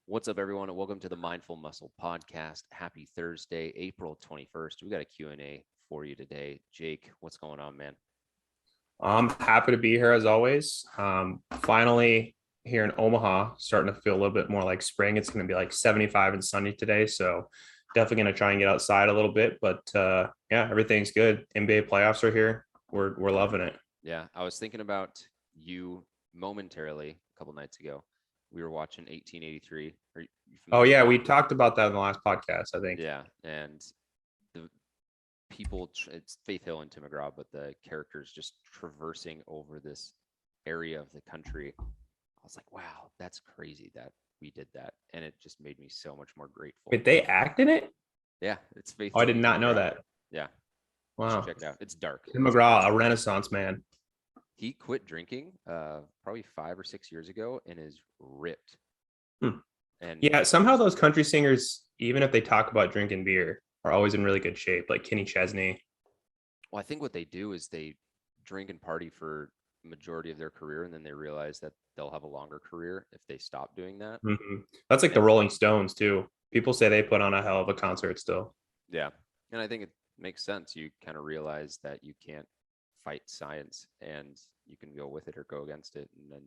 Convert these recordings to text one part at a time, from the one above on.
What's up, everyone, and welcome to the Mindful Muscle Podcast. Happy Thursday, April 21st. We got a Q&A for you today. Jake, what's going on, man? I'm happy to be here as always. Finally here in Omaha, starting to feel a little bit more like spring. It's going to be like 75 and sunny today, so definitely going to try and get outside a little bit. But yeah, everything's good. NBA playoffs are here. We're loving it. Yeah, I was thinking about you momentarily a couple nights ago. We were watching 1883. Are you Oh familiar with yeah, that? we talked about that in the last podcast, I think. Yeah, and the people, it's Faith Hill and Tim McGraw, but the characters just traversing over this area of the country. I was like, wow, that's crazy that we did that. And it just made me so much more grateful. Wait, they act in it? Yeah, it's Faith Oh, I Hill did and Tim not know McGraw. that. Yeah, you should Wow. check it out. It's dark. Tim It's McGraw, crazy. a Renaissance man. He quit drinking probably 5 or 6 years ago and is ripped. Hmm. And Yeah, somehow those country singers, even if they talk about drinking beer, are always in really good shape, like Kenny Chesney. well, I think what they do is they drink and party for majority of their career, and then they realize that they'll have a longer career if they stop doing that. That's like the And Rolling Stones too. People say they put on a hell of a concert still. yeah, and I think it makes sense. You kind of realize that you can't fight science, and you can go with it or go against it, and then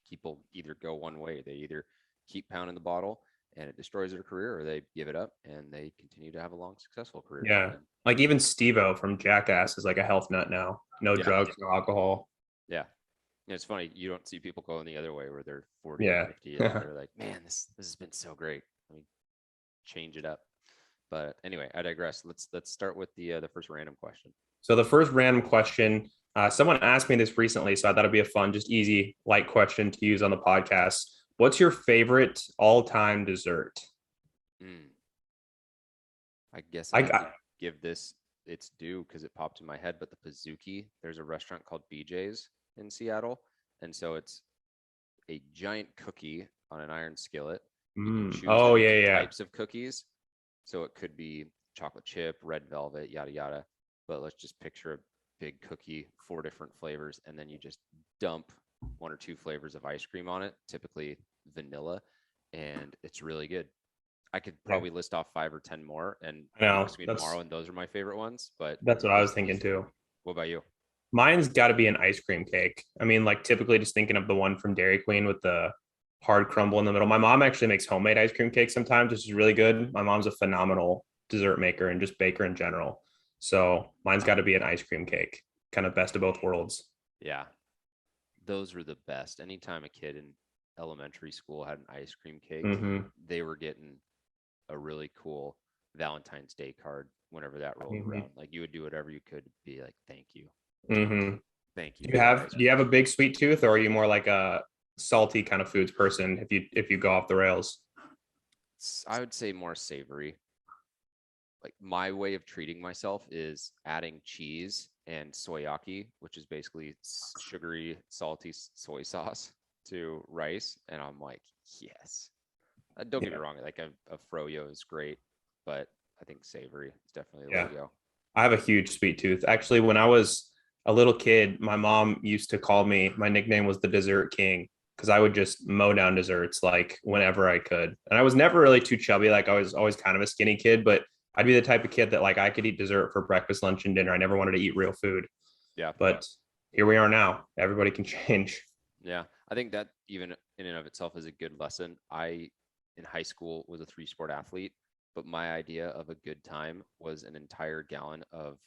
people either go one way. They either keep pounding the bottle and it destroys their career, or they give it up and they continue to have a long, successful career. Yeah. And Like even Steve-O from Jackass is like a health nut now. No yeah, drugs, no alcohol. yeah. And it's funny, you don't see people going the other way where they're 40 or Yeah. 50 and they're like, man, this has been so great. Let me change it up. But anyway, I digress. Let's start with the first random question. So the first random question, someone asked me this recently, so I thought it'd be a fun, just easy, light question to use on the podcast. What's your favorite all-time dessert? Mm, I guess I I have to got give this its due because it popped in my head. But the Pizookie, there's a restaurant called BJ's in Seattle, and so it's a giant cookie on an iron skillet. You can choose the Oh yeah, different yeah. types of cookies. So it could be chocolate chip, red velvet, yada, yada. But let's just picture a big cookie, 4 different flavors, and then you just dump 1 or 2 flavors of ice cream on it, typically vanilla, and it's really good. I could Yeah. probably list off 5 or 10 more, and I you know. ask me That's tomorrow, and those are my favorite ones. But that's what I was thinking those too. what about you? Mine's got to be an ice cream cake. I mean, like typically just thinking of the one from Dairy Queen with the hard crumble in the middle. My mom actually makes homemade ice cream cake sometimes, which is really good. My mom's a phenomenal dessert maker and just baker in general. So mine's got to be an ice cream cake, kind of best of both worlds. Yeah, those were the best. Anytime a kid in elementary school had an ice cream cake, Hmm. they were getting a really cool Valentine's Day card whenever that rolled Hmm. around. Like you would do whatever you could to be like, Hmm. thank you Do you for that have ice do you cream. have a big sweet tooth, or are you more like a salty kind of foods person if you go off the rails? I would say more savory. Like my way of treating myself is adding cheese and soyaki, which is basically sugary, salty soy sauce to rice. And I'm like, yes. Don't get me Yeah. wrong, like a froyo is great, but I think savory is definitely the way Yeah. to go. I have a huge sweet tooth. Actually, when I was a little kid, my mom used to call me, my nickname was the dessert king because I would just mow down desserts like whenever I could. And I was never really too chubby. Like I was always kind of a skinny kid, but I'd be the type of kid that like I could eat dessert for breakfast, lunch, and dinner. I never wanted to eat real food. Yeah. But here we are now. Everybody can change. Yeah. I think that even in and of itself is a good lesson. I, in high school, was a 3 sport athlete, but my idea of a good time was an entire gallon of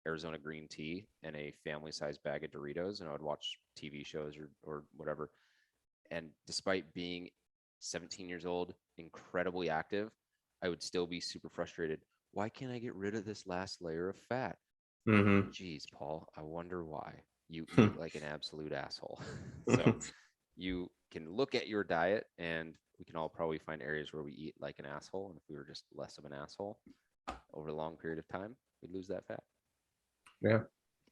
Arizona green tea and a family sized bag of Doritos. And I would watch TV shows or whatever. And despite being 17 years old, incredibly active, I would still be super frustrated. Why can't I get rid of this last layer of fat? Hmm. Geez, Paul, I wonder why. You eat like an absolute asshole. So you can look at your diet, and we can all probably find areas where we eat like an asshole. And if we were just less of an asshole over a long period of time, we'd lose that fat. Yeah.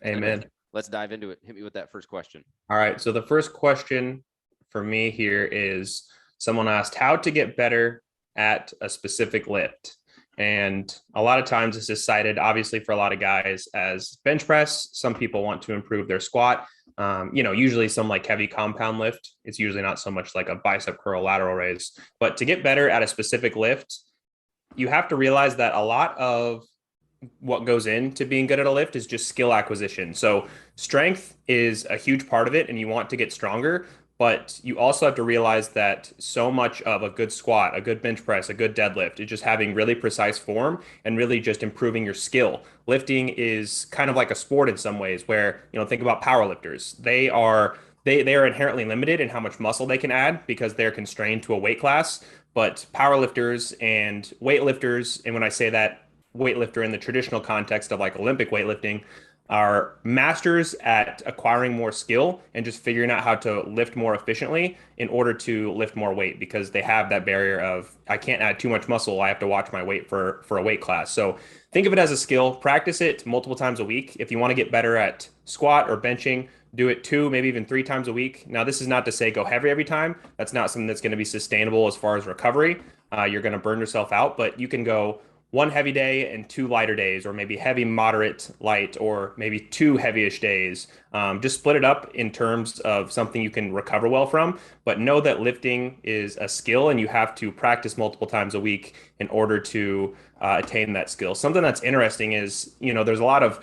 Anyway, Amen. let's dive into it. Hit me with that first question. All right. So the first question for me here is someone asked how to get better at a specific lift. And a lot of times this is cited, obviously, for a lot of guys as bench press. Some people want to improve their squat. Usually some like heavy compound lift. It's usually not so much like a bicep curl lateral raise. But to get better at a specific lift, you have to realize that a lot of what goes into being good at a lift is just skill acquisition. So strength is a huge part of it, and you want to get stronger. But you also have to realize that so much of a good squat, a good bench press, a good deadlift is just having really precise form and really just improving your skill. Lifting is kind of like a sport in some ways where, think about power lifters. They are inherently limited in how much muscle they can add because they're constrained to a weight class. But power lifters and weightlifters, and when I say that, weightlifter in the traditional context of like Olympic weightlifting, are masters at acquiring more skill and just figuring out how to lift more efficiently in order to lift more weight because they have that barrier of I can't add too much muscle. I have to watch my weight for a weight class. So think of it as a skill. Practice it multiple times a week. If you want to get better at squat or benching, do it 2, maybe even 3 times a week. Now, this is not to say go heavy every time. That's not something that's going to be sustainable as far as recovery. You're going to burn yourself out, but you can go one heavy day and 2 lighter days, or maybe heavy, moderate, light, or maybe 2 heavyish days. Just split it up in terms of something you can recover well from. But know that lifting is a skill and you have to practice multiple times a week in order to attain that skill. Something that's interesting is, there's a lot of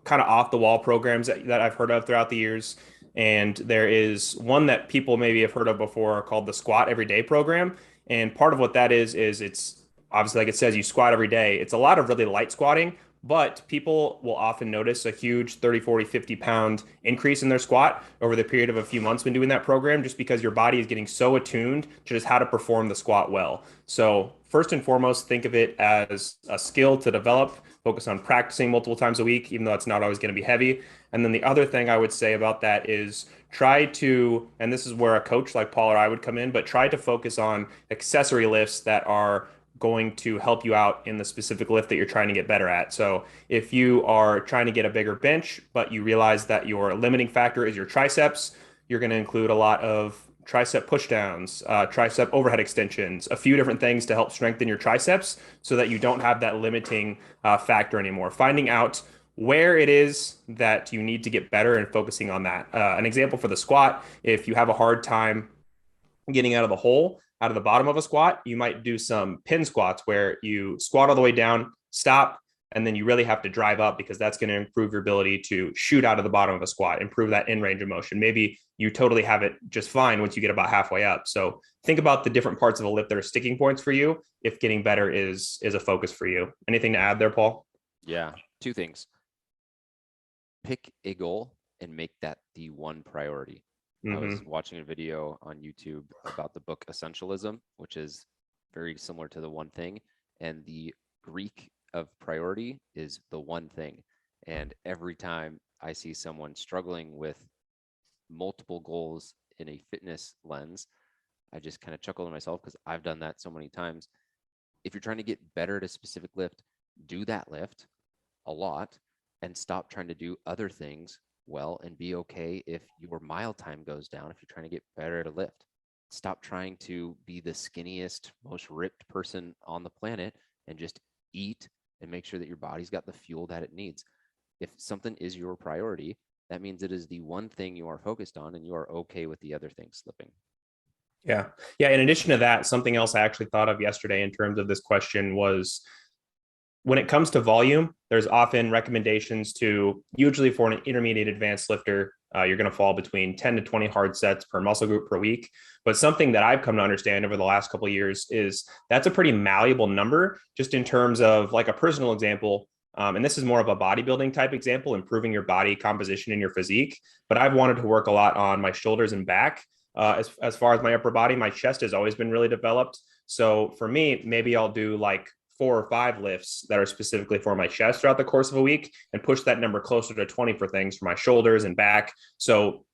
kind of off the wall programs that I've heard of throughout the years. And there is one that people maybe have heard of before called the Squat Everyday program. And part of what that is it's obviously, like it says, you squat every day. It's a lot of really light squatting, but people will often notice a huge 30, 40, 50 pound increase in their squat over the period of a few months when doing that program, just because your body is getting so attuned to just how to perform the squat well. So first and foremost, think of it as a skill to develop. Focus on practicing multiple times a week, even though it's not always going to be heavy. And then the other thing I would say about that is try to, and this is where a coach like Paul or I would come in, but try to focus on accessory lifts that are going to help you out in the specific lift that you're trying to get better at. So if you are trying to get a bigger bench, but you realize that your limiting factor is your triceps, you're going to include a lot of tricep pushdowns, tricep overhead extensions, a few different things to help strengthen your triceps so that you don't have that limiting factor anymore. Finding out where it is that you need to get better and focusing on that. An example for the squat, if you have a hard time getting out of the hole, out of the bottom of a squat, you might do some pin squats where you squat all the way down, stop, and then you really have to drive up because that's going to improve your ability to shoot out of the bottom of a squat, improve that in range of motion. Maybe you totally have it just fine once you get about halfway up. So think about the different parts of a lift that are sticking points for you if getting better is a focus for you. Anything to add there, Paul? Yeah, 2 things. Pick a goal and make that the one priority. I was watching a video on YouTube about the book Essentialism, which is very similar to the one thing. And the Greek of priority is the one thing. And every time I see someone struggling with multiple goals in a fitness lens, I just kind of chuckle to myself because I've done that so many times. If you're trying to get better at a specific lift, do that lift a lot and stop trying to do other things well, and be okay if your mile time goes down if you're trying to get better at a lift. Stop trying to be the skinniest, most ripped person on the planet and just eat and make sure that your body's got the fuel that it needs. If something is your priority, that means it is the one thing you are focused on and you are okay with the other things slipping. Yeah. Yeah. In addition to that, something else I actually thought of yesterday in terms of this question was when it comes to volume, there's often recommendations to usually for an intermediate advanced lifter, you're going to fall between 10 to 20 hard sets per muscle group per week. But something that I've come to understand over the last couple of years is that's a pretty malleable number, just in terms of like a personal example. And this is more of a bodybuilding type example, improving your body composition and your physique. But I've wanted to work a lot on my shoulders and back. As far as my upper body, my chest has always been really developed. So for me, maybe I'll do like 4 or 5 lifts that are specifically for my chest throughout the course of a week and push that number closer to 20 for things for my shoulders and back. So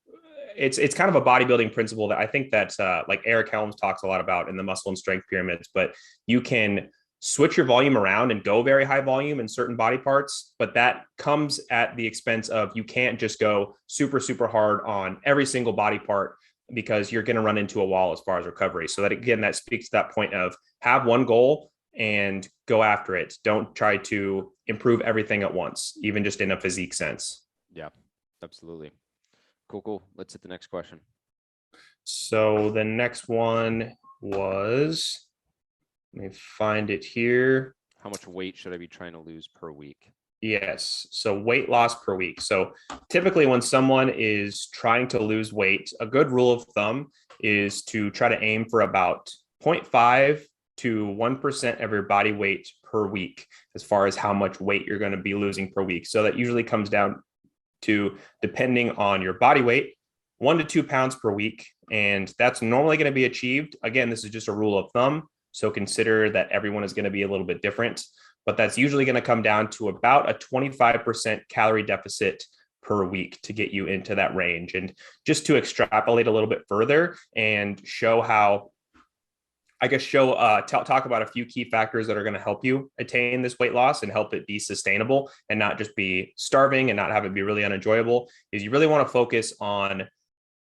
it's kind of a bodybuilding principle that I think that like Eric Helms talks a lot about in the muscle and strength pyramids, but you can switch your volume around and go very high volume in certain body parts, but that comes at the expense of you can't just go super, super hard on every single body part because you're going to run into a wall as far as recovery. So that again, that speaks to that point of have one goal and go after it. Don't try to improve everything at once, even just in a physique sense. Yeah, absolutely. Cool, cool. Let's hit the next question. So the next one was, let me find it here. How much weight should I be trying to lose per week? Yes. So weight loss per week. So typically, when someone is trying to lose weight, a good rule of thumb is to try to aim for about 0.5 to 1% of your body weight per week, as far as how much weight you're going to be losing per week. So that usually comes down to, depending on your body weight, 1 to 2 pounds per week. And that's normally going to be achieved. Again, this is just a rule of thumb. So consider that everyone is going to be a little bit different, but that's usually going to come down to about a 25% calorie deficit per week to get you into that range. And just to extrapolate a little bit further and show how, talk about a few key factors that are going to help you attain this weight loss and help it be sustainable and not just be starving and not have it be really unenjoyable, is you really want to focus on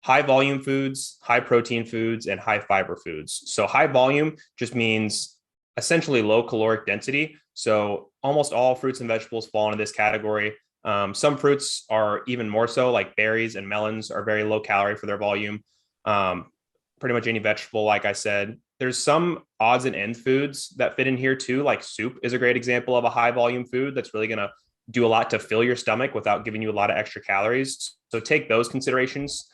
high volume foods, high protein foods, and high fiber foods. So high volume just means essentially low caloric density. So almost all fruits and vegetables fall into this category. Some fruits are even more so, like berries and melons are very low calorie for their volume. Pretty much any vegetable, like I said. There's some odds and ends foods that fit in here too, like soup is a great example of a high volume food that's really going to do a lot to fill your stomach without giving you a lot of extra calories. So take those considerations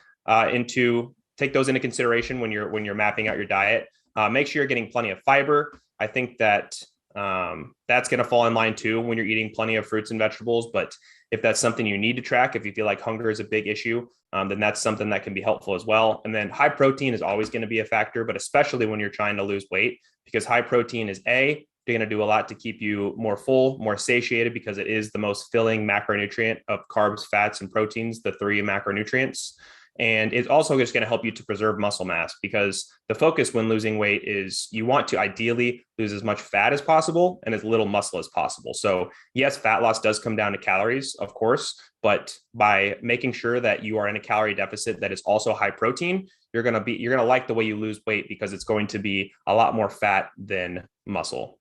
into consideration when you're mapping out your diet. Make sure you're getting plenty of fiber. I think that that's going to fall in line too when you're eating plenty of fruits and vegetables. But if that's something you need to track, if you feel like hunger is a big issue, then that's something that can be helpful as well. And then high protein is always going to be a factor, but especially when you're trying to lose weight, because high protein is you're going to do a lot to keep you more full, more satiated, because it is the most filling macronutrient of carbs, fats, and proteins, the three macronutrients. And it's also just going to help you to preserve muscle mass, because the focus when losing weight is you want to ideally lose as much fat as possible and as little muscle as possible. So yes, fat loss does come down to calories, of course, but by making sure that you are in a calorie deficit that is also high protein, you're going to like the way you lose weight, because it's going to be a lot more fat than muscle.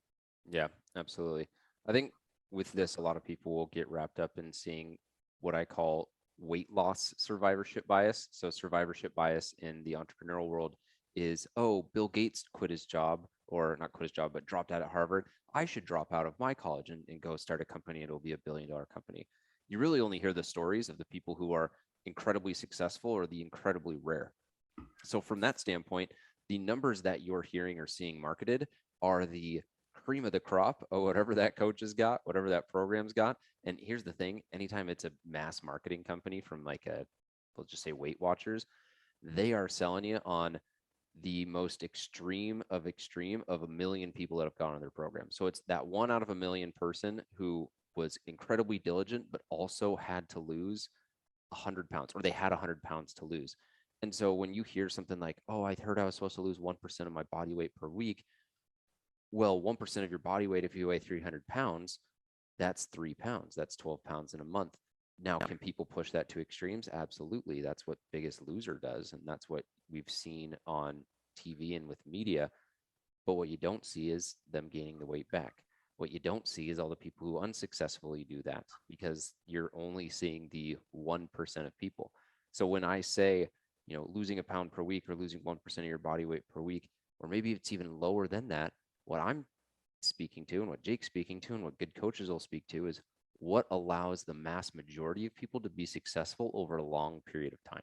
Yeah, absolutely. I think with this, a lot of people will get wrapped up in seeing what I call weight loss survivorship bias. So survivorship bias in the entrepreneurial world is, oh, Bill Gates quit his job, or not quit his job, but dropped out at Harvard. I should drop out of my college and go start a company, and it'll be $1 billion company. You really only hear the stories of the people who are incredibly successful or the incredibly rare. So from that standpoint, the numbers that you're hearing or seeing marketed are the cream of the crop, or whatever that coach has got, whatever that program's got. And here's the thing, anytime it's a mass marketing company from like let's just say Weight Watchers, they are selling you on the most extreme of 1 million people that have gone on their program. So it's that 1 out of 1 million person who was incredibly diligent, but also had to lose 100 pounds, or they had 100 pounds to lose. And so when you hear something like, oh, I heard I was supposed to lose 1% of my body weight per week, well, 1% of your body weight, if you weigh 300 pounds, that's 3 pounds. That's 12 pounds in a month. Now, can people push that to extremes? Absolutely. That's what Biggest Loser does. And that's what we've seen on TV and with media. But what you don't see is them gaining the weight back. What you don't see is all the people who unsuccessfully do that, because you're only seeing the 1% of people. So when I say, losing a pound per week, or losing 1% of your body weight per week, or maybe it's even lower than that, what I'm speaking to, and what Jake's speaking to, and what good coaches will speak to, is what allows the mass majority of people to be successful over a long period of time.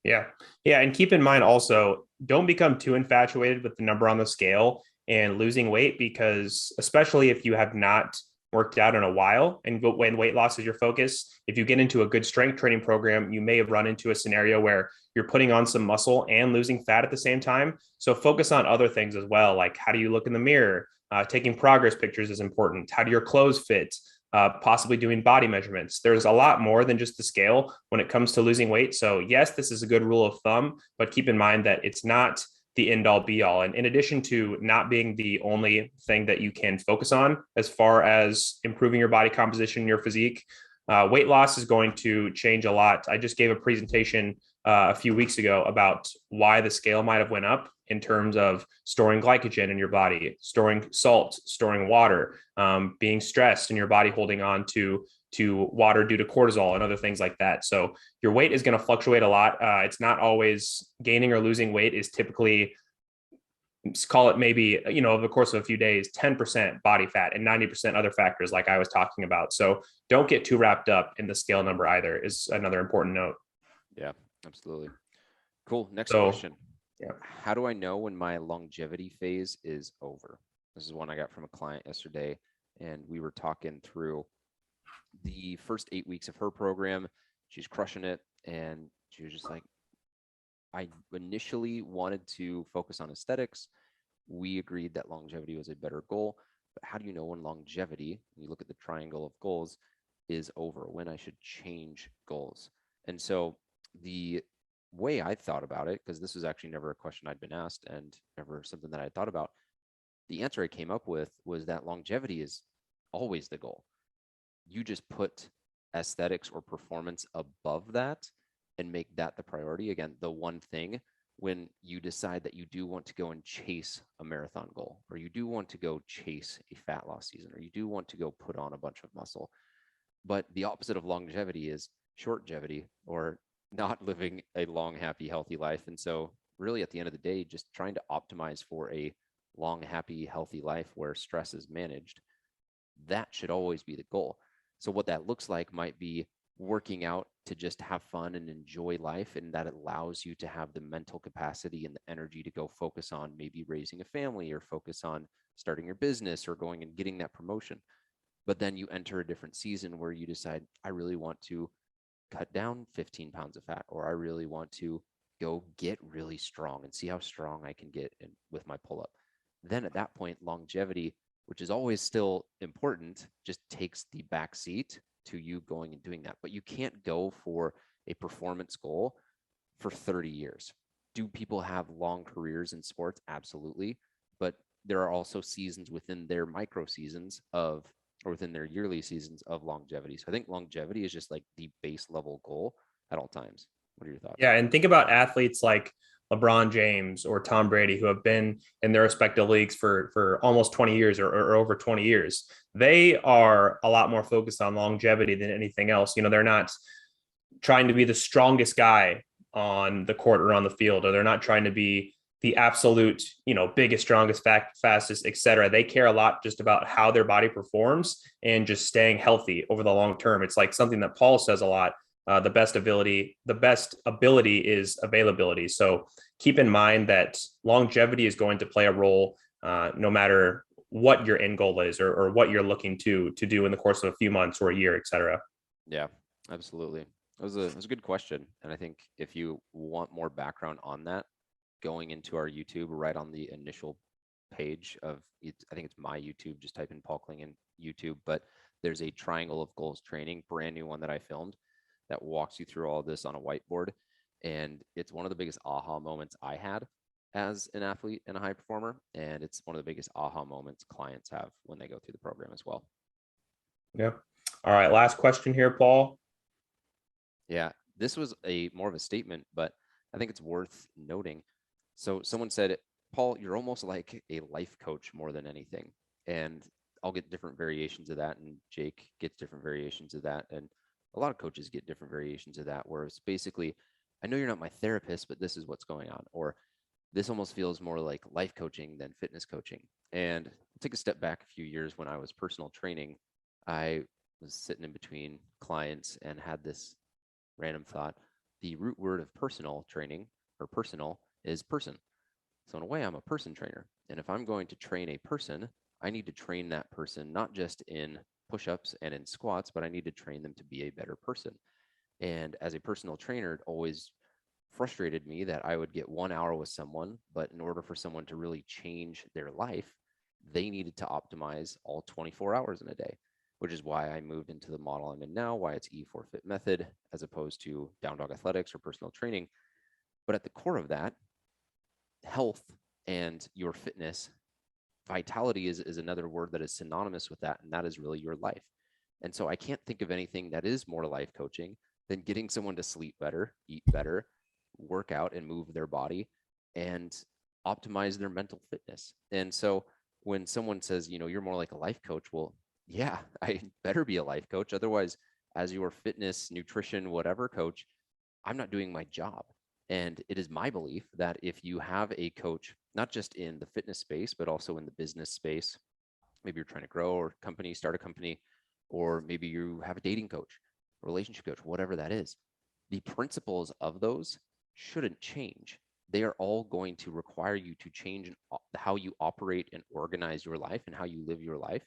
Yeah. Yeah. And keep in mind also, don't become too infatuated with the number on the scale and losing weight, because especially if you have not worked out in a while and when weight loss is your focus, if you get into a good strength training program, you may have run into a scenario where you're putting on some muscle and losing fat at the same time. So focus on other things as well. Like, how do you look in the mirror? Taking progress pictures is important. How do your clothes fit? Possibly doing body measurements. There's a lot more than just the scale when it comes to losing weight. So yes, this is a good rule of thumb, but keep in mind that it's not the end all be all. And in addition to not being the only thing that you can focus on as far as improving your body composition, your physique, weight loss is going to change a lot. I just gave a presentation a few weeks ago about why the scale might have went up in terms of storing glycogen in your body, storing salt, storing water, being stressed, and your body holding on to water due to cortisol and other things like that. So your weight is going to fluctuate a lot. It's not always gaining or losing weight is typically, call it maybe, over the course of a few days, 10% body fat and 90% other factors like I was talking about. So don't get too wrapped up in the scale number either, is another important note. Yeah, absolutely. Cool. Next So, question. yeah. How do I know when my longevity phase is over? This is one I got from a client yesterday, and we were talking through the first 8 weeks of her program. She's crushing it. And she was just like, I initially wanted to focus on aesthetics. We agreed that longevity was a better goal. But how do you know when longevity, when you look at the triangle of goals, is over, when I should change goals? And so the way I thought about it, because this was actually never a question I'd been asked and never something that I thought about, the answer I came up with was that longevity is always the goal. You just put aesthetics or performance above that and make that the priority. Again, the one thing, when you decide that you do want to go and chase a marathon goal, or you do want to go chase a fat loss season, or you do want to go put on a bunch of muscle. But the opposite of longevity is shortgevity, or not living a long, happy, healthy life. And so really at the end of the day, just trying to optimize for a long, happy, healthy life where stress is managed, that should always be the goal. So what that looks like might be working out to just have fun and enjoy life, and that allows you to have the mental capacity and the energy to go focus on maybe raising a family, or focus on starting your business, or going and getting that promotion. But then you enter a different season where you decide, I really want to cut down 15 pounds of fat, or I really want to go get really strong and see how strong I can get with my pull up. Then at that point, longevity, which is always still important, just takes the back seat to you going and doing that. But you can't go for a performance goal for 30 years. Do people have long careers in sports? Absolutely. But there are also seasons within their micro seasons of, or within their yearly seasons of longevity. So I think longevity is just like the base level goal at all times. What are your thoughts? Yeah, and think about athletes like LeBron James or Tom Brady, who have been in their respective leagues for almost 20 years, or over 20 years. They are a lot more focused on longevity than anything else. They're not trying to be the strongest guy on the court or on the field, or they're not trying to be the absolute, biggest, strongest, fastest, et cetera. They care a lot just about how their body performs and just staying healthy over the long term. It's like something that Paul says a lot. The best ability is availability. So keep in mind that longevity is going to play a role, no matter what your end goal is, or what you're looking to do in the course of a few months or a year, et cetera. Yeah, absolutely. It was a good question. And I think if you want more background on that, going into our YouTube, right on the initial page of, I think it's my YouTube, just type in Paul Klingon YouTube, but there's a triangle of goals training, brand new one that I filmed, that walks you through all this on a whiteboard. And it's one of the biggest aha moments I had as an athlete and a high performer. And it's one of the biggest aha moments clients have when they go through the program as well. Yeah. All right. Last question here, Paul. Yeah, this was a more of a statement, but I think it's worth noting. So someone said, Paul, you're almost like a life coach more than anything. And I'll get different variations of that, and Jake gets different variations of that. And a lot of coaches get different variations of that, where it's basically, I know you're not my therapist, but this is what's going on. Or this almost feels more like life coaching than fitness coaching. And I'll take a step back a few years. When I was personal training, I was sitting in between clients and had this random thought. The root word of personal training, or personal, is person. So in a way, I'm a person trainer. And if I'm going to train a person, I need to train that person not just in push-ups and in squats, but I need to train them to be a better person. And as a personal trainer, it always frustrated me that I would get 1 hour with someone, but in order for someone to really change their life, they needed to optimize all 24 hours in a day, which is why I moved into the model I'm in now, why it's E4 Fit method as opposed to down dog athletics or personal training. But at the core of that, health and your fitness, vitality is another word that is synonymous with that, and that is really your life. And so I can't think of anything that is more life coaching than getting someone to sleep better, eat better, work out and move their body and optimize their mental fitness. And so when someone says, you're more like a life coach, well, yeah, I better be a life coach. Otherwise, as your fitness, nutrition, whatever coach, I'm not doing my job. And it is my belief that if you have a coach, not just in the fitness space, but also in the business space, maybe you're trying to grow or start a company, or maybe you have a dating coach, relationship coach, whatever that is, the principles of those shouldn't change. They are all going to require you to change how you operate and organize your life and how you live your life.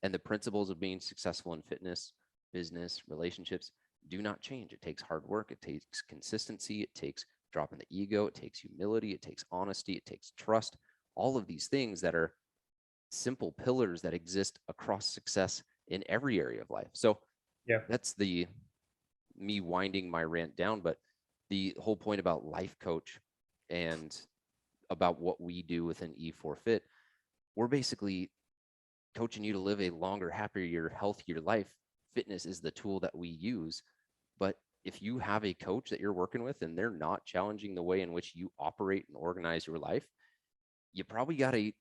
And the principles of being successful in fitness, business, relationships do not change. It takes hard work. It takes consistency. It takes dropping the ego. It takes humility. It takes honesty. It takes trust. All of these things that are simple pillars that exist across success in every area of life. So Yeah. that's me winding my rant down, but the whole point about life coach and about what we do within E4 Fit, we're basically coaching you to live a longer, happier, healthier life. Fitness is the tool that we use. But if you have a coach that you're working with and they're not challenging the way in which you operate and organize your life, you probably got a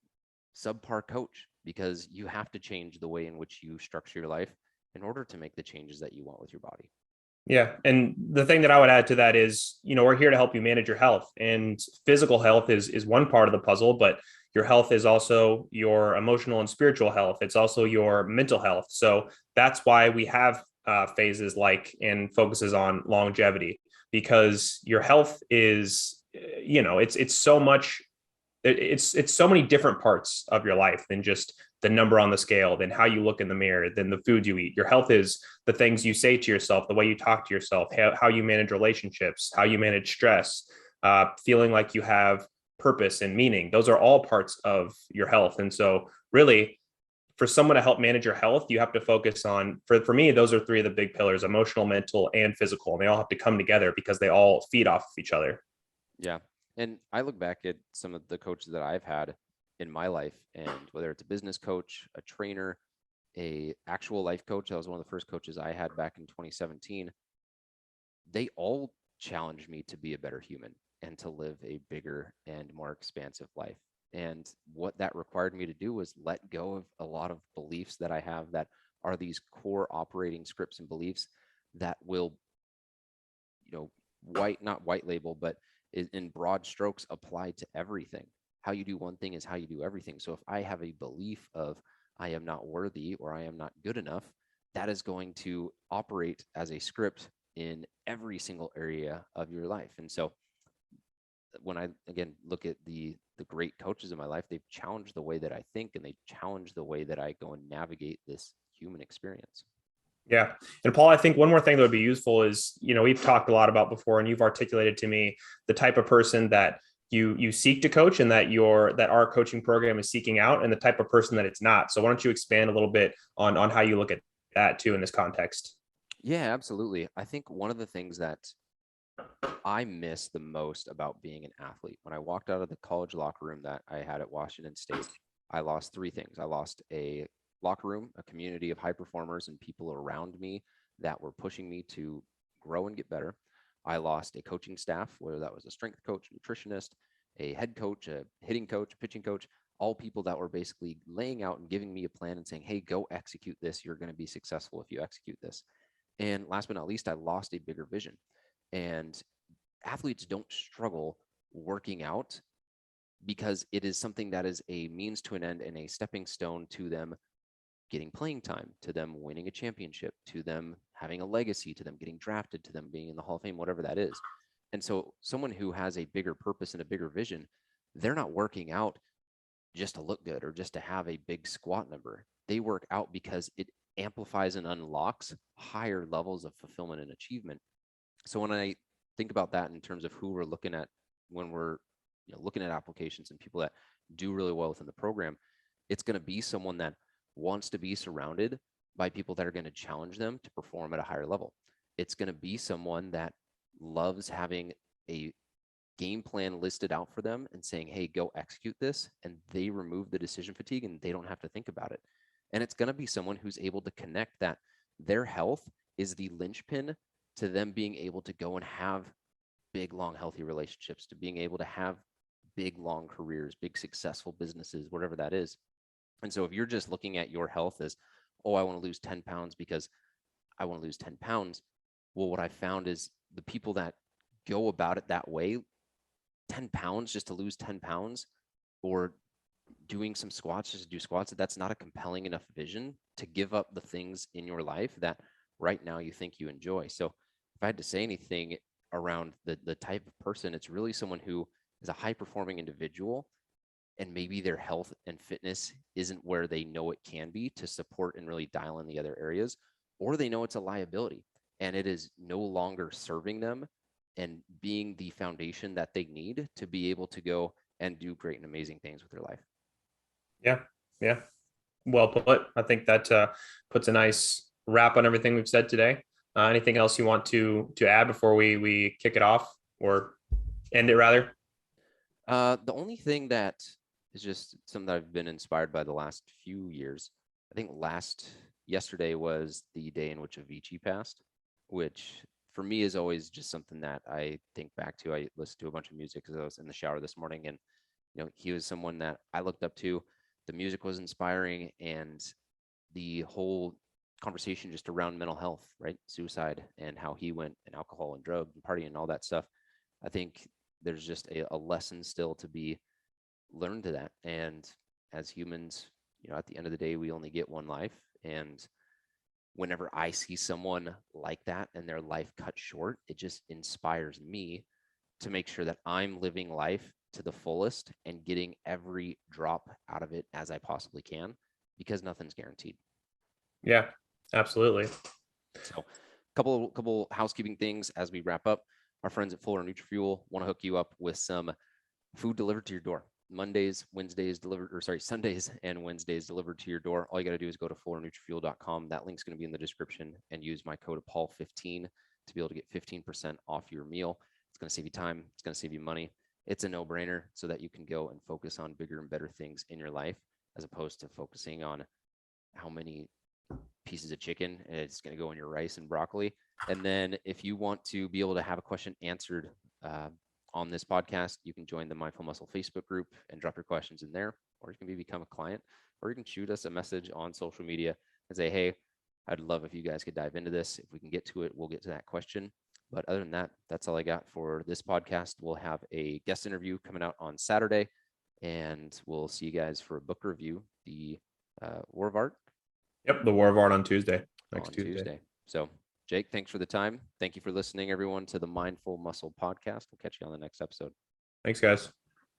subpar coach, because you have to change the way in which you structure your life in order to make the changes that you want with your body. Yeah. And the thing that I would add to that is, we're here to help you manage your health, and physical health is one part of the puzzle, but your health is also your emotional and spiritual health. It's also your mental health. So that's why we have phases like and focuses on longevity, because your health is, it's so much, it's so many different parts of your life than just the number on the scale, than how you look in the mirror, than the food you eat. Your health is the things you say to yourself, the way you talk to yourself, how you manage relationships, how you manage stress, feeling like you have purpose and meaning. Those are all parts of your health. And so really, for someone to help manage your health, you have to focus on, for me, those are three of the big pillars: emotional, mental, and physical. And they all have to come together because they all feed off of each other. Yeah. And I look back at some of the coaches that I've had in my life, and whether it's a business coach, a trainer, a actual life coach, that was one of the first coaches I had back in 2017, they all challenged me to be a better human and to live a bigger and more expansive life. And what that required me to do was let go of a lot of beliefs that I have that are these core operating scripts and beliefs that will, not white label, but in broad strokes apply to everything. How you do one thing is how you do everything. So if I have a belief of I am not worthy or I am not good enough, that is going to operate as a script in every single area of your life. And so when I again look at the great coaches in my life, they've challenged the way that I think, and they challenge the way that I go and navigate this human experience. Yeah. And Paul, I think one more thing that would be useful is, we've talked a lot about before, and you've articulated to me the type of person that you seek to coach, and that our coaching program is seeking out, and the type of person that it's not. So why don't you expand a little bit on how you look at that too in this context? Yeah, absolutely. I think one of the things that I miss the most about being an athlete, when I walked out of the college locker room that I had at Washington State, I lost three things. I lost a locker room, a community of high performers and people around me that were pushing me to grow and get better. I lost a coaching staff, whether that was a strength coach, nutritionist, a head coach, a hitting coach, a pitching coach, all people that were basically laying out and giving me a plan and saying, hey, go execute this. You're going to be successful if you execute this. And last but not least, I lost a bigger vision. And athletes don't struggle working out because it is something that is a means to an end and a stepping stone to them getting playing time, to them winning a championship, to them having a legacy, to them getting drafted, to them being in the Hall of Fame, whatever that is. And so someone who has a bigger purpose and a bigger vision, they're not working out just to look good or just to have a big squat number. They work out because it amplifies and unlocks higher levels of fulfillment and achievement. So when I think about that in terms of who we're looking at when we're looking at applications and people that do really well within the program, it's going to be someone that wants to be surrounded by people that are going to challenge them to perform at a higher level. It's going to be someone that loves having a game plan listed out for them and saying, hey, go execute this. And they remove the decision fatigue and they don't have to think about it. And it's going to be someone who's able to connect that their health is the linchpin to them being able to go and have big, long, healthy relationships, to being able to have big, long careers, big, successful businesses, whatever that is. And so if you're just looking at your health as, oh, I want to lose 10 pounds because I want to lose 10 pounds. Well, what I found is the people that go about it that way, 10 pounds just to lose 10 pounds, or doing some squats just to do squats, that's not a compelling enough vision to give up the things in your life that right now you think you enjoy. So if I had to say anything around the type of person, it's really someone who is a high performing individual, and maybe their health and fitness isn't where they know it can be to support and really dial in the other areas, or they know it's a liability and it is no longer serving them and being the foundation that they need to be able to go and do great and amazing things with their life. Yeah. Yeah. Well put. I think that puts a nice wrap on everything we've said today. Anything else you want to add before we kick it off or end it rather? The only thing that is just something that I've been inspired by the last few years, I think yesterday was the day in which Avicii passed, which for me is always just something that I think back to. I listened to a bunch of music because I was in the shower this morning, and he was someone that I looked up to. The music was inspiring, and the whole conversation just around mental health, right? Suicide and how he went, and alcohol and drugs and partying and all that stuff. I think there's just a lesson still to be learned to that. And as humans, at the end of the day, we only get one life. And whenever I see someone like that and their life cut short, it just inspires me to make sure that I'm living life to the fullest and getting every drop out of it as I possibly can, because nothing's guaranteed. Yeah, absolutely. So, couple housekeeping things as we wrap up. Our friends at Fuller NutriFuel want to hook you up with some food delivered to your door. Sundays and Wednesdays delivered to your door. All you got to do is go to fullernutrifuel.com. That link's going to be in the description, and use my code Paul15 to be able to get 15% off your meal. It's going to save you time. It's going to save you money. It's a no-brainer, so that you can go and focus on bigger and better things in your life, as opposed to focusing on how many pieces of chicken it's going to go in your rice and broccoli. And then if you want to be able to have a question answered on this podcast, you can join the Mindful Muscle Facebook group and drop your questions in there, or you can become a client, or you can shoot us a message on social media and say, hey, I'd love if you guys could dive into this. If we can get to it, we'll get to that question. But other than that, that's all I got for this podcast. We'll have a guest interview coming out on Saturday, and we'll see you guys for a book review, the War of Art. Yep, the War of Art on Tuesday, next on Tuesday. So, Jake, thanks for the time. Thank you for listening, everyone, to the Mindful Muscle podcast. We'll catch you on the next episode. Thanks, guys.